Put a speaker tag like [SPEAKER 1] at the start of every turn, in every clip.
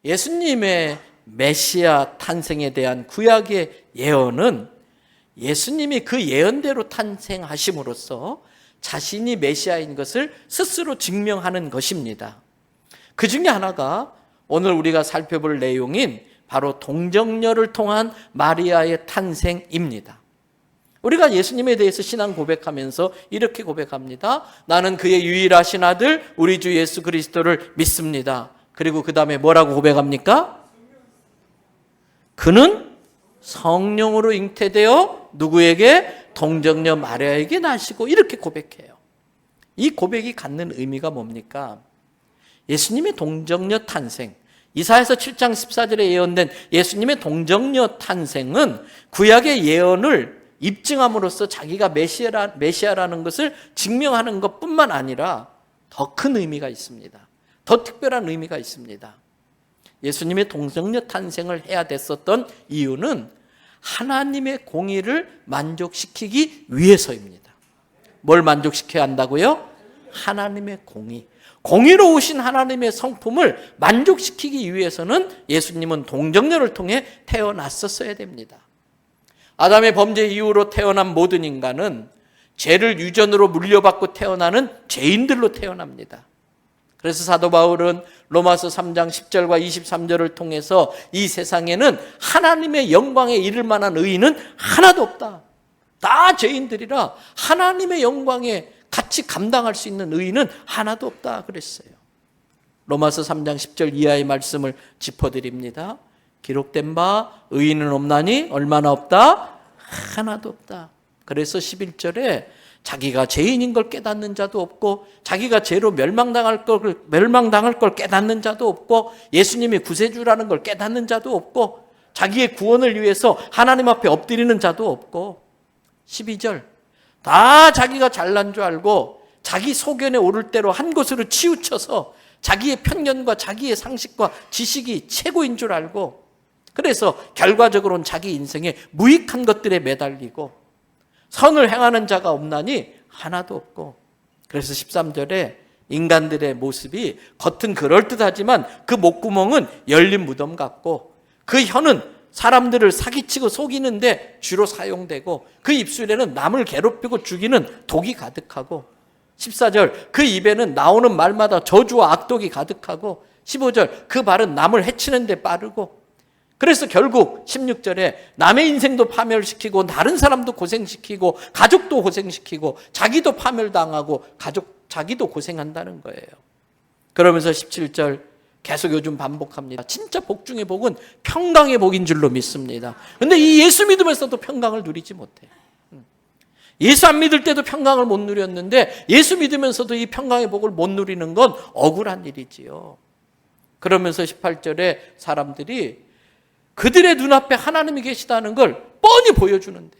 [SPEAKER 1] 예수님의 메시아 탄생에 대한 구약의 예언은 예수님이 그 예언대로 탄생하심으로써 자신이 메시아인 것을 스스로 증명하는 것입니다. 그 중에 하나가 오늘 우리가 살펴볼 내용인 바로 동정녀를 통한 마리아의 탄생입니다. 우리가 예수님에 대해서 신앙 고백하면서 이렇게 고백합니다. 나는 그의 유일하신 아들 우리 주 예수 그리스도를 믿습니다. 그리고 그 다음에 뭐라고 고백합니까? 그는 성령으로 잉태되어 누구에게? 동정녀 마리아에게 나시고, 이렇게 고백해요. 이 고백이 갖는 의미가 뭡니까? 예수님의 동정녀 탄생, 이사야서 7장 14절에 예언된 예수님의 동정녀 탄생은 구약의 예언을 입증함으로써 자기가 메시아라는 것을 증명하는 것뿐만 아니라 더 큰 의미가 있습니다. 더 특별한 의미가 있습니다. 예수님의 동정녀 탄생을 해야 됐었던 이유는 하나님의 공의를 만족시키기 위해서입니다. 뭘 만족시켜야 한다고요? 하나님의 공의. 공의로우신 하나님의 성품을 만족시키기 위해서는 예수님은 동정녀를 통해 태어났었어야 됩니다. 아담의 범죄 이후로 태어난 모든 인간은 죄를 유전으로 물려받고 태어나는 죄인들로 태어납니다. 그래서 사도 바울은 로마서 3장 10절과 23절을 통해서 이 세상에는 하나님의 영광에 이를 만한 의인은 하나도 없다. 다 죄인들이라 하나님의 영광에 같이 감당할 수 있는 의인은 하나도 없다 그랬어요. 로마서 3장 10절 이하의 말씀을 짚어드립니다. 기록된 바 의인은 없나니 얼마나 없다? 하나도 없다. 그래서 11절에 자기가 죄인인 걸 깨닫는 자도 없고 자기가 죄로 멸망당할 걸 깨닫는 자도 없고 예수님이 구세주라는 걸 깨닫는 자도 없고 자기의 구원을 위해서 하나님 앞에 엎드리는 자도 없고 12절 다 자기가 잘난 줄 알고 자기 소견에 오를 대로 한 곳으로 치우쳐서 자기의 편견과 자기의 상식과 지식이 최고인 줄 알고 그래서 결과적으로는 자기 인생에 무익한 것들에 매달리고 선을 행하는 자가 없나니 하나도 없고 그래서 13절에 인간들의 모습이 겉은 그럴듯하지만 그 목구멍은 열린 무덤 같고 그 혀는 사람들을 사기치고 속이는데 주로 사용되고 그 입술에는 남을 괴롭히고 죽이는 독이 가득하고 14절 그 입에는 나오는 말마다 저주와 악독이 가득하고 15절 그 발은 남을 해치는 데 빠르고 그래서 결국 16절에 남의 인생도 파멸시키고 다른 사람도 고생시키고 가족도 고생시키고 자기도 파멸당하고 자기도 고생한다는 거예요. 그러면서 17절 계속 요즘 반복합니다. 진짜 복 중의 복은 평강의 복인 줄로 믿습니다. 그런데 이 예수 믿으면서도 평강을 누리지 못해. 예수 안 믿을 때도 평강을 못 누렸는데 예수 믿으면서도 이 평강의 복을 못 누리는 건 억울한 일이지요. 그러면서 18절에 사람들이 그들의 눈앞에 하나님이 계시다는 걸 뻔히 보여주는데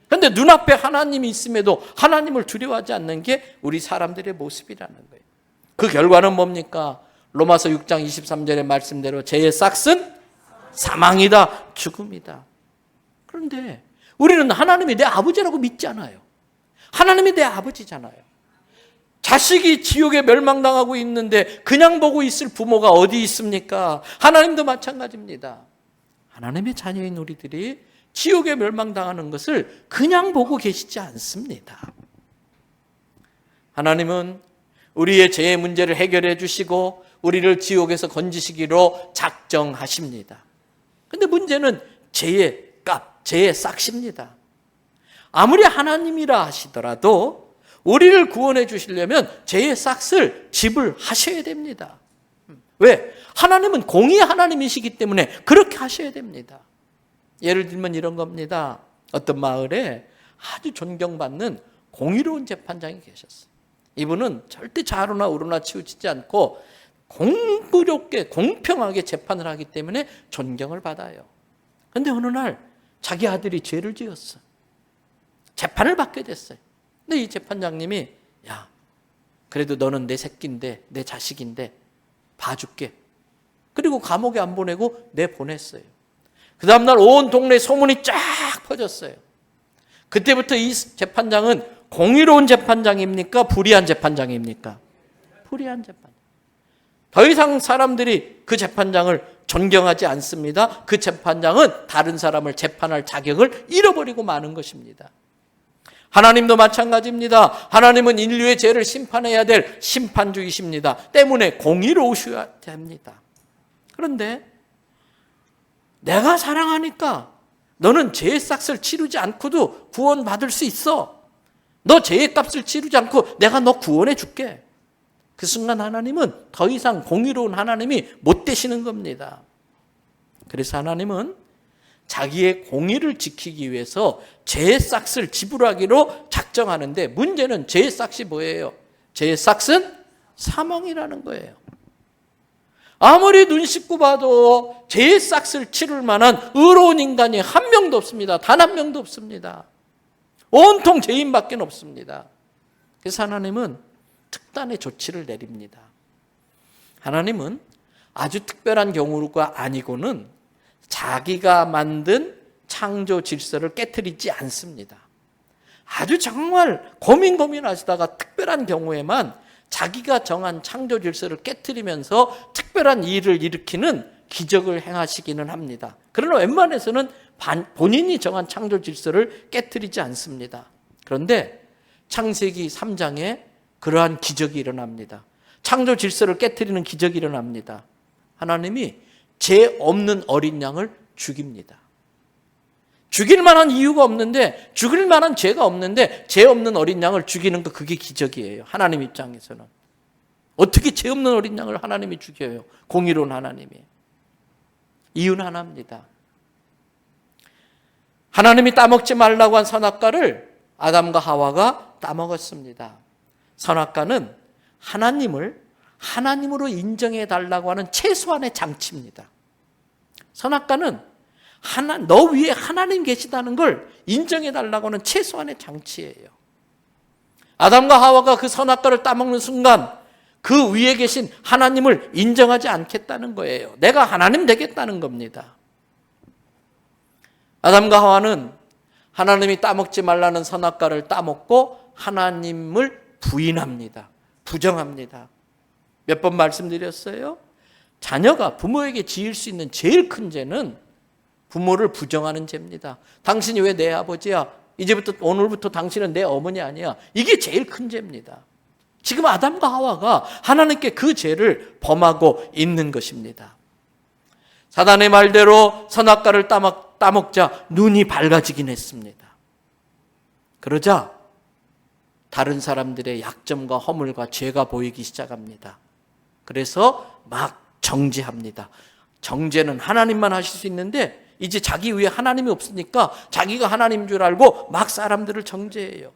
[SPEAKER 1] 그런데 눈앞에 하나님이 있음에도 하나님을 두려워하지 않는 게 우리 사람들의 모습이라는 거예요. 그 결과는 뭡니까? 로마서 6장 23절의 말씀대로 죄의 싹은 사망이다, 죽음이다. 그런데 우리는 하나님이 내 아버지라고 믿지 않아요. 하나님이 내 아버지잖아요. 자식이 지옥에 멸망당하고 있는데 그냥 보고 있을 부모가 어디 있습니까? 하나님도 마찬가지입니다. 하나님의 자녀인 우리들이 지옥에 멸망당하는 것을 그냥 보고 계시지 않습니다. 하나님은 우리의 죄의 문제를 해결해 주시고 우리를 지옥에서 건지시기로 작정하십니다. 그런데 문제는 죄의 값, 죄의 싹입니다. 아무리 하나님이라 하시더라도 우리를 구원해 주시려면 죄의 싹을 지불하셔야 됩니다. 왜? 하나님은 공의의 하나님이시기 때문에 그렇게 하셔야 됩니다. 예를 들면 이런 겁니다. 어떤 마을에 아주 존경받는 공의로운 재판장이 계셨어요. 이분은 절대 좌로나 우로나 치우치지 않고 공부롭게 공평하게 재판을 하기 때문에 존경을 받아요. 그런데 어느 날 자기 아들이 죄를 지었어. 재판을 받게 됐어요. 근데 이 재판장님이 야, 그래도 너는 내 새끼인데 내 자식인데 봐줄게. 그리고 감옥에 안 보내고 내보냈어요. 그 다음날 온 동네에 소문이 쫙 퍼졌어요. 그때부터 이 재판장은 공의로운 재판장입니까? 불의한 재판장입니까? 불의한 재판장. 더 이상 사람들이 그 재판장을 존경하지 않습니다. 그 재판장은 다른 사람을 재판할 자격을 잃어버리고 마는 것입니다. 하나님도 마찬가지입니다. 하나님은 인류의 죄를 심판해야 될 심판주이십니다. 때문에 공의로우셔야 됩니다. 그런데 내가 사랑하니까 너는 죄의 싹을 치르지 않고도 구원받을 수 있어. 너 죄의 값을 치르지 않고 내가 너 구원해 줄게. 그 순간 하나님은 더 이상 공의로운 하나님이 못 되시는 겁니다. 그래서 하나님은 자기의 공의를 지키기 위해서 죄의 싹을 지불하기로 작정하는데, 문제는 죄의 싹이 뭐예요? 죄의 싹은 사망이라는 거예요. 아무리 눈 씻고 봐도 죄의 싹을 치를 만한 의로운 인간이 한 명도 없습니다. 단 한 명도 없습니다. 온통 죄인밖에 없습니다. 그래서 하나님은 특단의 조치를 내립니다. 하나님은 아주 특별한 경우가 아니고는 자기가 만든 창조 질서를 깨트리지 않습니다. 아주 정말 고민하시다가 특별한 경우에만 자기가 정한 창조 질서를 깨트리면서 특별한 일을 일으키는 기적을 행하시기는 합니다. 그러나 웬만해서는 본인이 정한 창조 질서를 깨트리지 않습니다. 그런데 창세기 3장에 그러한 기적이 일어납니다. 창조 질서를 깨트리는 기적이 일어납니다. 하나님이 죄 없는 어린 양을 죽입니다. 죽일 만한 이유가 없는데, 죽일 만한 죄가 없는데 죄 없는 어린 양을 죽이는 거, 그게 기적이에요. 하나님 입장에서는. 어떻게 죄 없는 어린 양을 하나님이 죽여요? 공의로운 하나님이. 이유는 하나입니다. 하나님이 따먹지 말라고 한 선악과를 아담과 하와가 따먹었습니다. 선악과는 하나님을 하나님으로 인정해 달라고 하는 최소한의 장치입니다. 선악과는 너 위에 하나님 계시다는 걸 인정해 달라고 하는 최소한의 장치예요. 아담과 하와가 그 선악과를 따먹는 순간 그 위에 계신 하나님을 인정하지 않겠다는 거예요. 내가 하나님 되겠다는 겁니다. 아담과 하와는 하나님이 따먹지 말라는 선악과를 따먹고 하나님을 부인합니다. 부정합니다. 몇 번 말씀드렸어요? 자녀가 부모에게 지을 수 있는 제일 큰 죄는 부모를 부정하는 죄입니다. 당신이 왜 내 아버지야? 이제부터 오늘부터 당신은 내 어머니 아니야. 이게 제일 큰 죄입니다. 지금 아담과 하와가 하나님께 그 죄를 범하고 있는 것입니다. 사단의 말대로 선악과를 따먹자 눈이 밝아지긴 했습니다. 그러자 다른 사람들의 약점과 허물과 죄가 보이기 시작합니다. 그래서 막 정죄합니다. 정죄는 하나님만 하실 수 있는데 이제 자기 위에 하나님이 없으니까 자기가 하나님인 줄 알고 막 사람들을 정죄해요.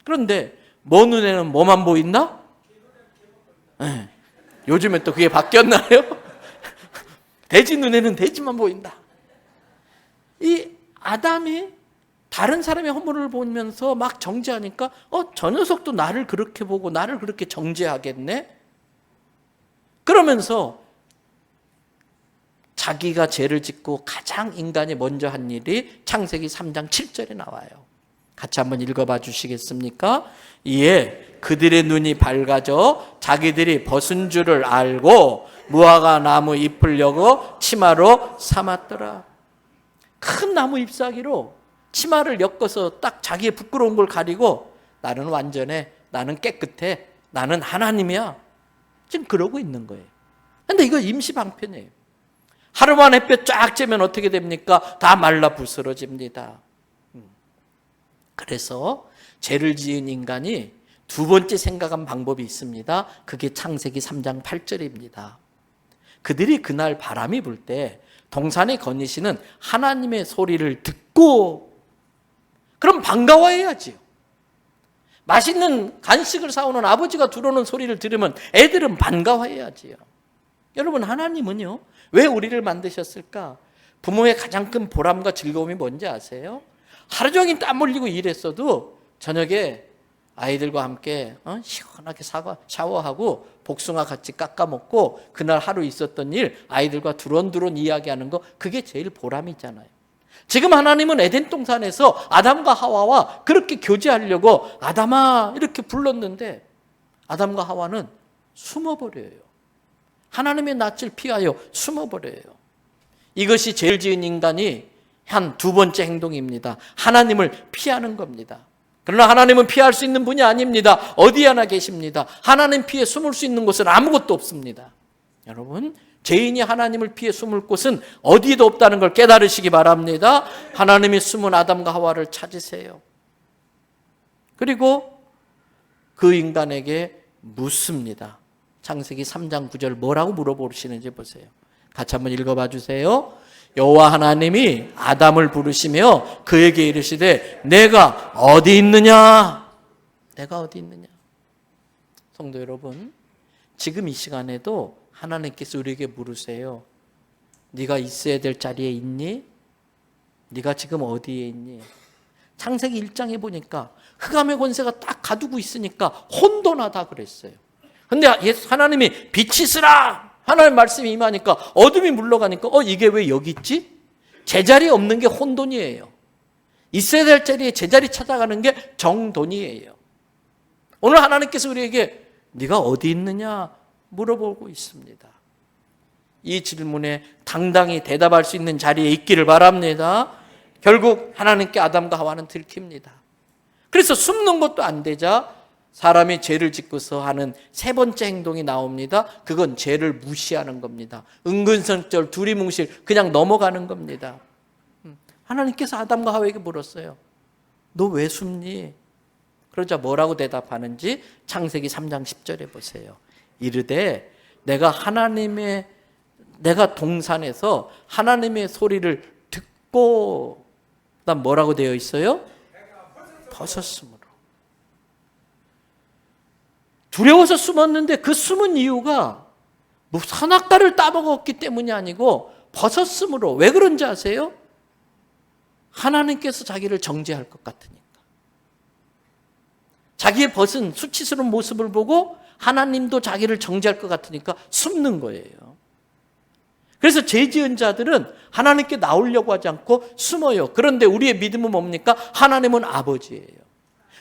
[SPEAKER 1] 그런데 뭐 눈에는 뭐만 보인다? 네. 요즘에 또 그게 바뀌었나요? 돼지 눈에는 돼지만 보인다. 이 아담이 다른 사람의 허물을 보면서 막 정죄하니까 저 녀석도 나를 그렇게 보고 나를 그렇게 정죄하겠네? 그러면서 자기가 죄를 짓고 가장 인간이 먼저 한 일이 창세기 3장 7절에 나와요. 같이 한번 읽어봐 주시겠습니까? 이에 그들의 눈이 밝아져 자기들이 벗은 줄을 알고 무화과 나무 잎을 여고 치마로 삼았더라. 큰 나무 잎사귀로 치마를 엮어서 딱 자기의 부끄러운 걸 가리고 나는 완전해, 나는 깨끗해, 나는 하나님이야. 지금 그러고 있는 거예요. 그런데 이거 임시방편이에요. 하루만 햇볕 쫙 쬐면 어떻게 됩니까? 다 말라 부스러집니다. 그래서 죄를 지은 인간이 두 번째 생각한 방법이 있습니다. 그게 창세기 3장 8절입니다. 그들이 그날 바람이 불 때 동산에 거니시는 하나님의 소리를 듣고, 그럼 반가워해야지요. 맛있는 간식을 사오는 아버지가 들어오는 소리를 들으면 애들은 반가워해야지요. 여러분, 하나님은요, 왜 우리를 만드셨을까? 부모의 가장 큰 보람과 즐거움이 뭔지 아세요? 하루 종일 땀 흘리고 일했어도 저녁에 아이들과 함께 시원하게 샤워하고 복숭아 같이 깎아 먹고 그날 하루 있었던 일 아이들과 두런두런 이야기하는 거, 그게 제일 보람이잖아요. 지금 하나님은 에덴 동산에서 아담과 하와와 그렇게 교제하려고 아담아 이렇게 불렀는데 아담과 하와는 숨어버려요. 하나님의 낯을 피하여 숨어버려요. 이것이 죄를 지은 인간이 한 두 번째 행동입니다. 하나님을 피하는 겁니다. 그러나 하나님은 피할 수 있는 분이 아닙니다. 어디 하나 계십니다. 하나님 피해 숨을 수 있는 곳은 아무것도 없습니다. 여러분, 죄인이 하나님을 피해 숨을 곳은 어디도 없다는 걸 깨달으시기 바랍니다. 하나님이 숨은 아담과 하와를 찾으세요. 그리고 그 인간에게 묻습니다. 창세기 3장 9절 뭐라고 물어보시는지 보세요. 같이 한번 읽어봐 주세요. 여호와 하나님이 아담을 부르시며 그에게 이르시되 내가 어디 있느냐? 내가 어디 있느냐? 성도 여러분, 지금 이 시간에도 하나님께서 우리에게 물으세요. 네가 있어야 될 자리에 있니? 네가 지금 어디에 있니? 창세기 1장에 보니까 흑암의 권세가 딱 가두고 있으니까 혼돈하다 그랬어요. 근데 하나님이 빛이 있으라! 하나님 말씀이 임하니까 어둠이 물러가니까 이게 왜 여기 있지? 제자리 없는 게 혼돈이에요. 있어야 될 자리에 제자리 찾아가는 게 정돈이에요. 오늘 하나님께서 우리에게 네가 어디 있느냐 물어보고 있습니다. 이 질문에 당당히 대답할 수 있는 자리에 있기를 바랍니다. 결국 하나님께 아담과 하와는 들킵니다. 그래서 숨는 것도 안 되자 사람이 죄를 짓고서 하는 세 번째 행동이 나옵니다. 그건 죄를 무시하는 겁니다. 은근슬쩍 두리뭉실 그냥 넘어가는 겁니다. 하나님께서 아담과 하와에게 물었어요. 너 왜 숨니? 그러자 뭐라고 대답하는지 창세기 3장 10절에 보세요. 이르되 내가 동산에서 하나님의 소리를 듣고 그다음 뭐라고 되어 있어요? 벗었으므로. 두려워서 숨었는데 그 숨은 이유가 뭐 선악과를 따먹었기 때문이 아니고 벗었으므로. 왜 그런지 아세요? 하나님께서 자기를 정죄할 것 같으니까. 자기의 벗은 수치스러운 모습을 보고 하나님도 자기를 정죄할 것 같으니까 숨는 거예요. 그래서 죄 지은 자들은 하나님께 나오려고 하지 않고 숨어요. 그런데 우리의 믿음은 뭡니까? 하나님은 아버지예요.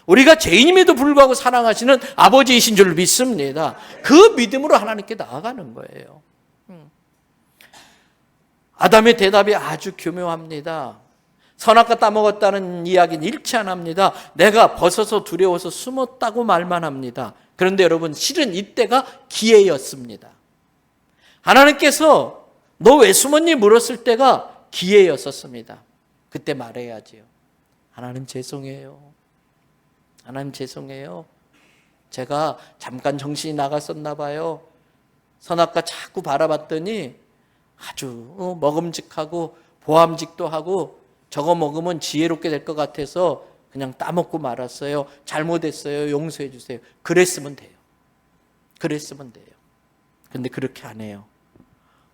[SPEAKER 1] 우리가 죄인임에도 불구하고 사랑하시는 아버지이신 줄 믿습니다. 그 믿음으로 하나님께 나아가는 거예요. 아담의 대답이 아주 교묘합니다. 선악과 따먹었다는 이야기는 일치 안 합니다. 내가 벗어서 두려워서 숨었다고 말만 합니다. 그런데 여러분, 실은 이때가 기회였습니다. 하나님께서 너 왜 숨었니? 물었을 때가 기회였었습니다. 그때 말해야지요. 하나님 죄송해요. 하나님 죄송해요. 제가 잠깐 정신이 나갔었나 봐요. 선악과 자꾸 바라봤더니 아주 먹음직하고 보암직도 하고 저거 먹으면 지혜롭게 될 것 같아서 그냥 따먹고 말았어요. 잘못했어요. 용서해 주세요. 그랬으면 돼요. 그랬으면 돼요. 근데 그렇게 안 해요.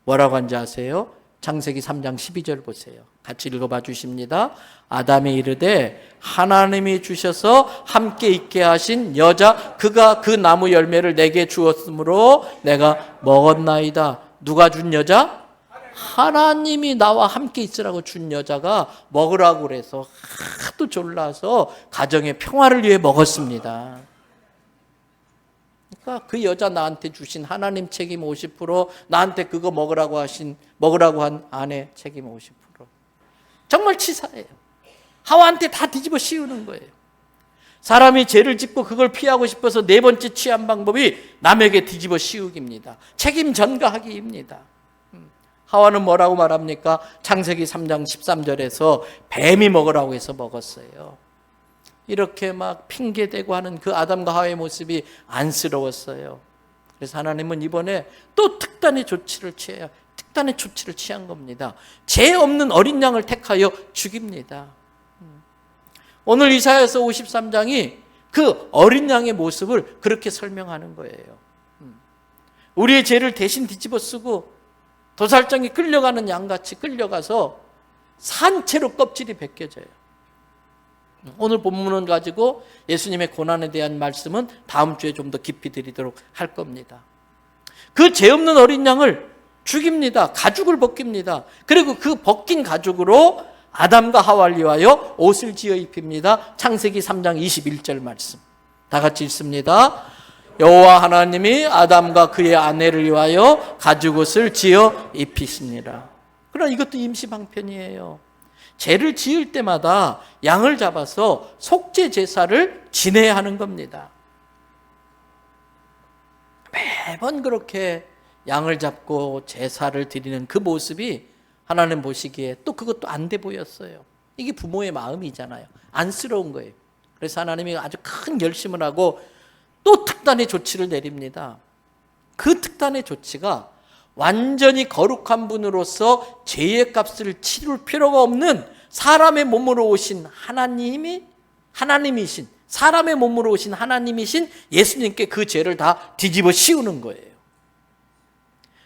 [SPEAKER 1] 뭐라고 한지 아세요? 창세기 3장 12절 보세요. 같이 읽어봐 주십니다. 아담이 이르되 하나님이 주셔서 함께 있게 하신 여자 그가 그 나무 열매를 내게 주었으므로 내가 먹었나이다. 누가 준 여자? 하나님이 나와 함께 있으라고 준 여자가 먹으라고 그래서 하도 졸라서 가정의 평화를 위해 먹었습니다. 그러니까 그 여자 나한테 주신 하나님 책임 50%, 나한테 그거 먹으라고 한 아내 책임 50%. 정말 치사해요. 하와한테 다 뒤집어 씌우는 거예요. 사람이 죄를 짓고 그걸 피하고 싶어서 네 번째 취한 방법이 남에게 뒤집어 씌우기입니다. 책임 전가하기입니다. 하와는 뭐라고 말합니까? 창세기 3장 13절에서 뱀이 먹으라고 해서 먹었어요. 이렇게 막 핑계대고 하는 그 아담과 하와의 모습이 안쓰러웠어요. 그래서 하나님은 이번에 또 특단의 조치를 취한 겁니다. 죄 없는 어린 양을 택하여 죽입니다. 오늘 이사야서 53장이 그 어린 양의 모습을 그렇게 설명하는 거예요. 우리의 죄를 대신 뒤집어 쓰고 도살장에 끌려가는 양같이 끌려가서 산채로 껍질이 벗겨져요. 오늘 본문을 가지고 예수님의 고난에 대한 말씀은 다음 주에 좀 더 깊이 드리도록 할 겁니다. 그 죄 없는 어린 양을 죽입니다. 가죽을 벗깁니다. 그리고 그 벗긴 가죽으로 아담과 하와를 위하여 옷을 지어 입힙니다. 창세기 3장 21절 말씀. 다 같이 읽습니다. 여호와 하나님이 아담과 그의 아내를 위하여 가죽옷을 지어 입히시니라. 그러나 이것도 임시방편이에요. 죄를 지을 때마다 양을 잡아서 속죄 제사를 지내야 하는 겁니다. 매번 그렇게 양을 잡고 제사를 드리는 그 모습이 하나님 보시기에 또 그것도 안 돼 보였어요. 이게 부모의 마음이잖아요. 안쓰러운 거예요. 그래서 하나님이 아주 큰 결심을 하고 또 특단의 조치를 내립니다. 그 특단의 조치가 완전히 거룩한 분으로서 죄의 값을 치를 필요가 없는 사람의 몸으로 오신 하나님이신 사람의 몸으로 오신 하나님이신 예수님께 그 죄를 다 뒤집어 씌우는 거예요.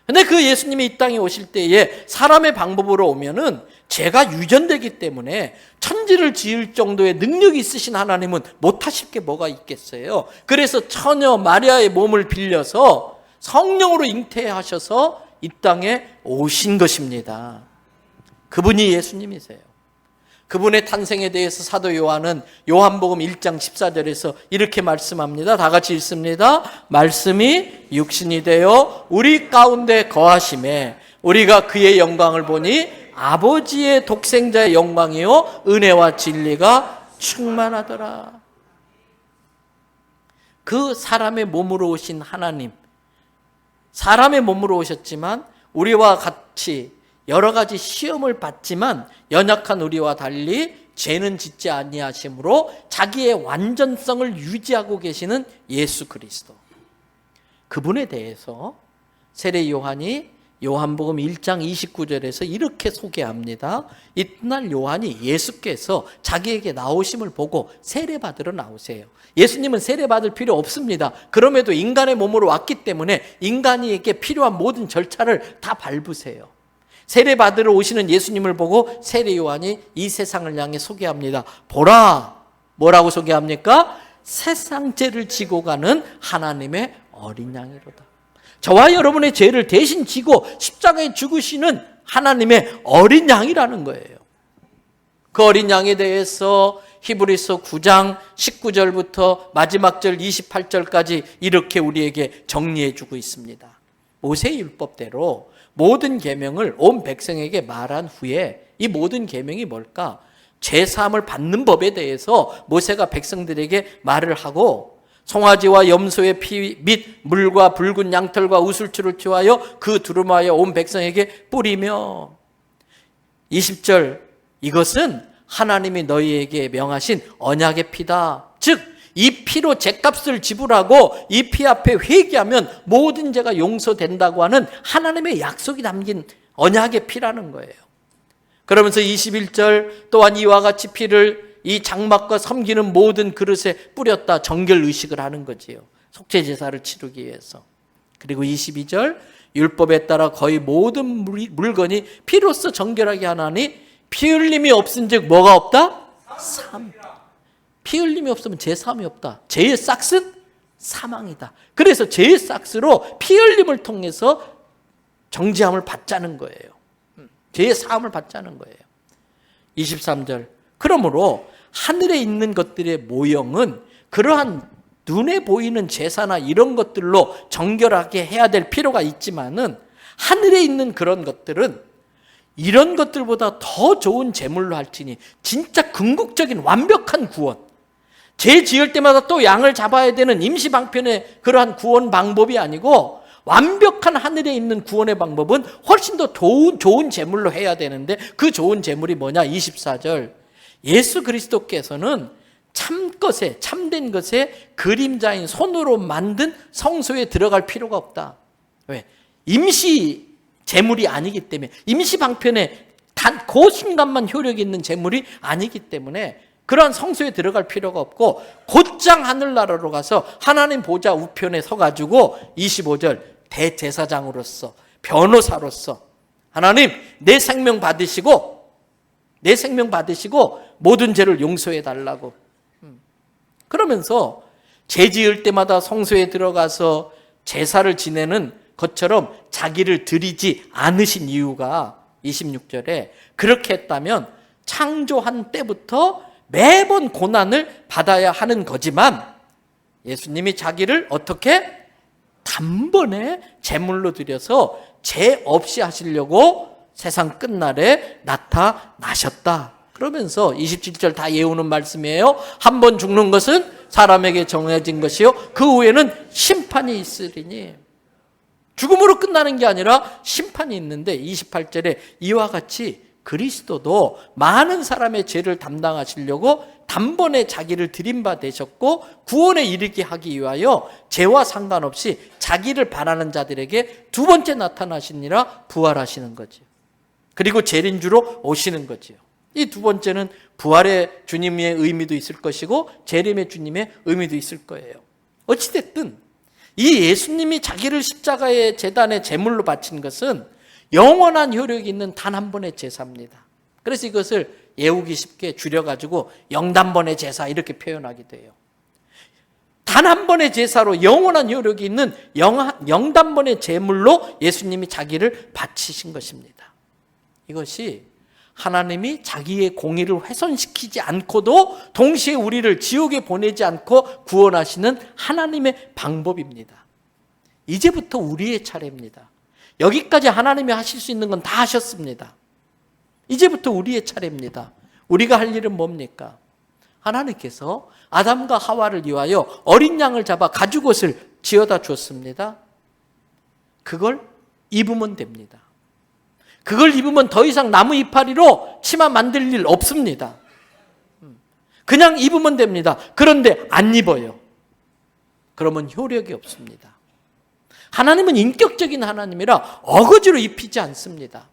[SPEAKER 1] 근데 그 예수님이 이 땅에 오실 때에 사람의 방법으로 오면은 죄가 유전되기 때문에 천지를 지을 정도의 능력이 있으신 하나님은 못하실 게 뭐가 있겠어요. 그래서 처녀 마리아의 몸을 빌려서 성령으로 잉태하셔서 이 땅에 오신 것입니다. 그분이 예수님이세요. 그분의 탄생에 대해서 사도 요한은 요한복음 1장 14절에서 이렇게 말씀합니다. 다 같이 읽습니다. 말씀이 육신이 되어 우리 가운데 거하심에 우리가 그의 영광을 보니 아버지의 독생자의 영광이요 은혜와 진리가 충만하더라. 그 사람의 몸으로 오신 하나님, 사람의 몸으로 오셨지만 우리와 같이 여러 가지 시험을 받지만 연약한 우리와 달리 죄는 짓지 아니하심으로 자기의 완전성을 유지하고 계시는 예수 그리스도, 그분에 대해서 세례 요한이 요한복음 1장 29절에서 이렇게 소개합니다. 이튿날 요한이 예수께서 자기에게 나오심을 보고 세례받으러 나오세요. 예수님은 세례받을 필요 없습니다. 그럼에도 인간의 몸으로 왔기 때문에 인간에게 필요한 모든 절차를 다 밟으세요. 세례받으러 오시는 예수님을 보고 세례 요한이 이 세상을 향해 소개합니다. 보라, 뭐라고 소개합니까? 세상 죄를 지고 가는 하나님의 어린 양이로다. 저와 여러분의 죄를 대신 지고 십자가에 죽으시는 하나님의 어린 양이라는 거예요. 그 어린 양에 대해서 히브리서 9장 19절부터 마지막 절 28절까지 이렇게 우리에게 정리해 주고 있습니다. 모세의 율법대로 모든 계명을 온 백성에게 말한 후에 이 모든 계명이 뭘까? 죄 사함을 받는 법에 대해서 모세가 백성들에게 말을 하고 송아지와 염소의 피 및 물과 붉은 양털과 우슬초를 취하여 그 두루마여 온 백성에게 뿌리며 20절 이것은 하나님이 너희에게 명하신 언약의 피다. 즉 이 피로 죄값을 지불하고 이 피 앞에 회개하면 모든 죄가 용서된다고 하는 하나님의 약속이 담긴 언약의 피라는 거예요. 그러면서 21절 또한 이와 같이 피를 이 장막과 섬기는 모든 그릇에 뿌렸다. 정결 의식을 하는 거지요. 속죄 제사를 치르기 위해서. 그리고 22절 율법에 따라 거의 모든 물건이 피로써 정결하게 하나니 피 흘림이 없은즉 뭐가 없다? 삶. 피 흘림이 없으면 죄 사함이 없다. 죄의 싹은 사망이다. 그래서 죄의 싹으로 피 흘림을 통해서 정죄함을 받자는 거예요. 죄의 사함을 받자는 거예요. 23절 그러므로 하늘에 있는 것들의 모형은 그러한 눈에 보이는 제사나 이런 것들로 정결하게 해야 될 필요가 있지만은 하늘에 있는 그런 것들은 이런 것들보다 더 좋은 제물로 할지니 진짜 궁극적인 완벽한 구원, 죄 지을 때마다 또 양을 잡아야 되는 임시방편의 그러한 구원 방법이 아니고 완벽한 하늘에 있는 구원의 방법은 훨씬 더 좋은 제물로 해야 되는데 그 좋은 제물이 뭐냐? 24절 예수 그리스도께서는 참된 것에 그림자인 손으로 만든 성소에 들어갈 필요가 없다. 왜? 임시 제물이 아니기 때문에, 임시 방편에 단 그 순간만 효력이 있는 제물이 아니기 때문에 그러한 성소에 들어갈 필요가 없고 곧장 하늘나라로 가서 하나님 보좌 우편에 서가지고 25절 대제사장으로서 변호사로서 하나님 내 생명 받으시고 모든 죄를 용서해 달라고. 그러면서 죄 지을 때마다 성소에 들어가서 제사를 지내는 것처럼 자기를 드리지 않으신 이유가 26절에 그렇게 했다면 창조한 때부터 매번 고난을 받아야 하는 거지만 예수님이 자기를 어떻게? 단번에 제물로 드려서 죄 없이 하시려고 세상 끝날에 나타나셨다. 그러면서 27절 다 외우는 말씀이에요. 한 번 죽는 것은 사람에게 정해진 것이요 그 후에는 심판이 있으리니. 죽음으로 끝나는 게 아니라 심판이 있는데 28절에 이와 같이 그리스도도 많은 사람의 죄를 담당하시려고 단번에 자기를 드린 바 되셨고 구원에 이르게 하기 위하여 죄와 상관없이 자기를 바라는 자들에게 두 번째 나타나시니라 부활하시는 거죠. 그리고 재림주로 오시는 거죠. 이 두 번째는 부활의 주님의 의미도 있을 것이고 재림의 주님의 의미도 있을 거예요. 어찌됐든 이 예수님이 자기를 십자가의 제단의 제물로 바친 것은 영원한 효력이 있는 단 한 번의 제사입니다. 그래서 이것을 외우기 쉽게 줄여가지고 영단번의 제사 이렇게 표현하게 돼요. 단 한 번의 제사로 영원한 효력이 있는 영단번의 제물로 예수님이 자기를 바치신 것입니다. 이것이 하나님이 자기의 공의를 훼손시키지 않고도 동시에 우리를 지옥에 보내지 않고 구원하시는 하나님의 방법입니다. 이제부터 우리의 차례입니다. 여기까지 하나님이 하실 수 있는 건 다 하셨습니다. 이제부터 우리의 차례입니다. 우리가 할 일은 뭡니까? 하나님께서 아담과 하와를 위하여 어린 양을 잡아 가죽옷을 지어다 주었습니다. 그걸 입으면 됩니다. 그걸 입으면 더 이상 나무 이파리로 치마 만들 일 없습니다. 그냥 입으면 됩니다. 그런데 안 입어요. 그러면 효력이 없습니다. 하나님은 인격적인 하나님이라 어거지로 입히지 않습니다.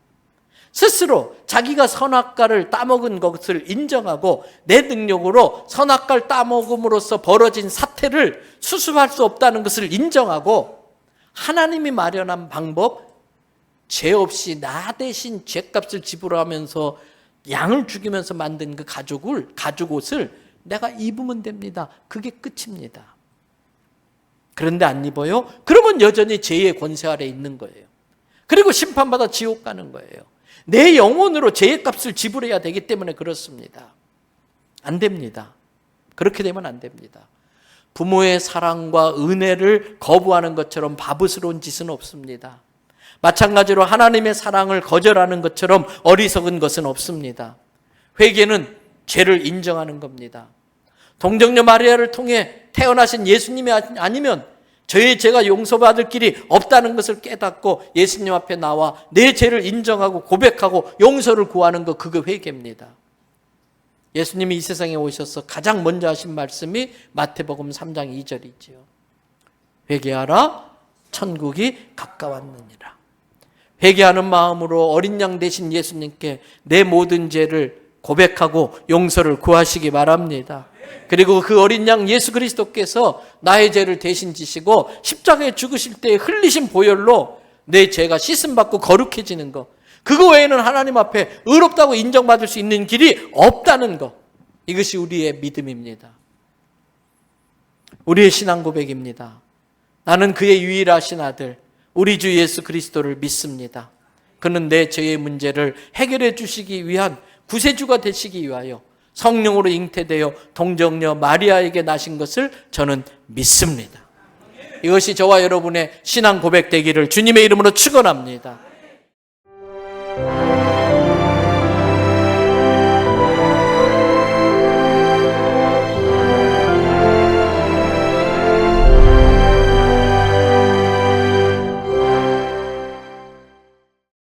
[SPEAKER 1] 스스로 자기가 선악과를 따먹은 것을 인정하고 내 능력으로 선악과를 따먹음으로써 벌어진 사태를 수습할 수 없다는 것을 인정하고 하나님이 마련한 방법, 죄 없이 나 대신 죄값을 지불하면서 양을 죽이면서 만든 그 가죽옷을 내가 입으면 됩니다. 그게 끝입니다. 그런데 안 입어요? 그러면 여전히 죄의 권세 아래 있는 거예요. 그리고 심판받아 지옥 가는 거예요. 내 영혼으로 죄의 값을 지불해야 되기 때문에 그렇습니다. 안 됩니다. 그렇게 되면 안 됩니다. 부모의 사랑과 은혜를 거부하는 것처럼 바보스러운 짓은 없습니다. 마찬가지로 하나님의 사랑을 거절하는 것처럼 어리석은 것은 없습니다. 회개는 죄를 인정하는 겁니다. 동정녀 마리아를 통해 태어나신 예수님이 아니면 저의 죄가 용서받을 길이 없다는 것을 깨닫고 예수님 앞에 나와 내 죄를 인정하고 고백하고 용서를 구하는 것, 그거 회개입니다. 예수님이 이 세상에 오셔서 가장 먼저 하신 말씀이 마태복음 3장 2절이지요. 회개하라, 천국이 가까웠느니라. 회개하는 마음으로 어린 양 되신 예수님께 내 모든 죄를 고백하고 용서를 구하시기 바랍니다. 그리고 그 어린 양 예수 그리스도께서 나의 죄를 대신 지시고 십자가에 죽으실 때 흘리신 보혈로 내 죄가 씻음받고 거룩해지는 것, 그거 외에는 하나님 앞에 의롭다고 인정받을 수 있는 길이 없다는 것, 이것이 우리의 믿음입니다. 우리의 신앙 고백입니다. 나는 그의 유일하신 아들 우리 주 예수 그리스도를 믿습니다. 그는 내 죄의 문제를 해결해 주시기 위한 구세주가 되시기 위하여 성령으로 잉태되어 동정녀 마리아에게 나신 것을 저는 믿습니다. 이것이 저와 여러분의 신앙 고백 되기를 주님의 이름으로 축원합니다.